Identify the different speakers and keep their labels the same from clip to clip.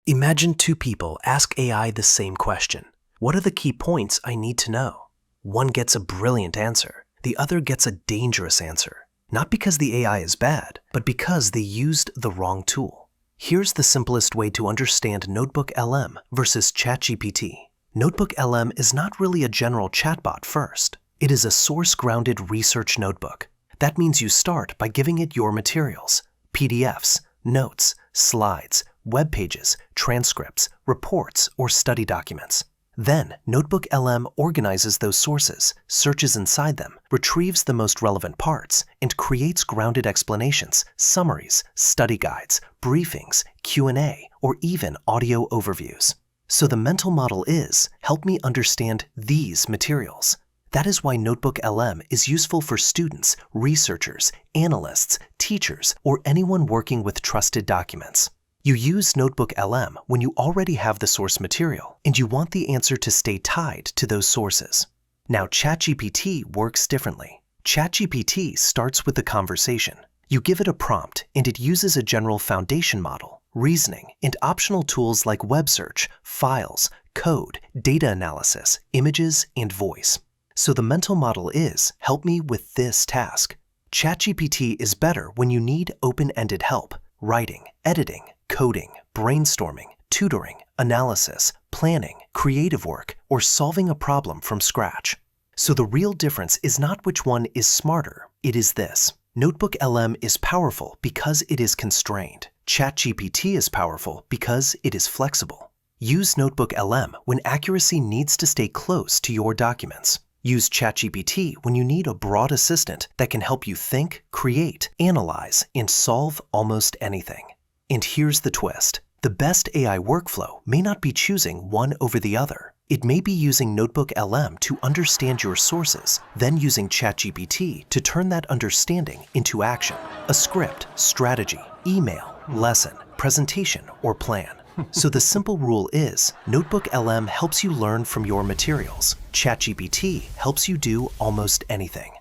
Speaker 1: Imagine two people ask AI the same question. What are the key points I need to know? One gets a brilliant answer. The other gets a dangerous answer. Not because the AI is bad, but because they used the wrong tool. Here's the simplest way to understand NotebookLM versus ChatGPT. NotebookLM is not really a general chatbot first. It is a source-grounded research notebook. That means you start by giving it your materials, PDFs, notes, slides, web pages, transcripts, reports, or study documents. Then, NotebookLM organizes those sources, searches inside them, retrieves the most relevant parts, and creates grounded explanations, summaries, study guides, briefings, Q&A, or even audio overviews. So the mental model is, help me understand these materials. That is why NotebookLM is useful for students, researchers, analysts, teachers, or anyone working with trusted documents. You use NotebookLM when you already have the source material and you want the answer to stay tied to those sources. Now, ChatGPT works differently. ChatGPT starts with the conversation. You give it a prompt and it uses a general foundation model, reasoning, and optional tools like web search, files, code, data analysis, images, and voice. So the mental model is, help me with this task. ChatGPT is better when you need open-ended help, writing, editing, coding, brainstorming, tutoring, analysis, planning, creative work, or solving a problem from scratch. So the real difference is not which one is smarter, it is this. NotebookLM is powerful because it is constrained. ChatGPT is powerful because it is flexible. Use NotebookLM when accuracy needs to stay close to your documents. Use ChatGPT when you need a broad assistant that can help you think, create, analyze, and solve almost anything. And here's the twist. The best AI workflow may not be choosing one over the other. It may be using NotebookLM to understand your sources, then using ChatGPT to turn that understanding into action. A script, strategy, email, lesson, presentation, or plan. So the simple rule is, NotebookLM helps you learn from your materials. ChatGPT helps you do almost anything.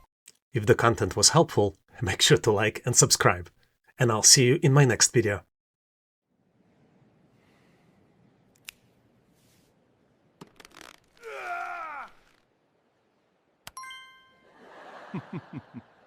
Speaker 2: If the content was helpful, make sure to like and subscribe. And I'll see you in my next video.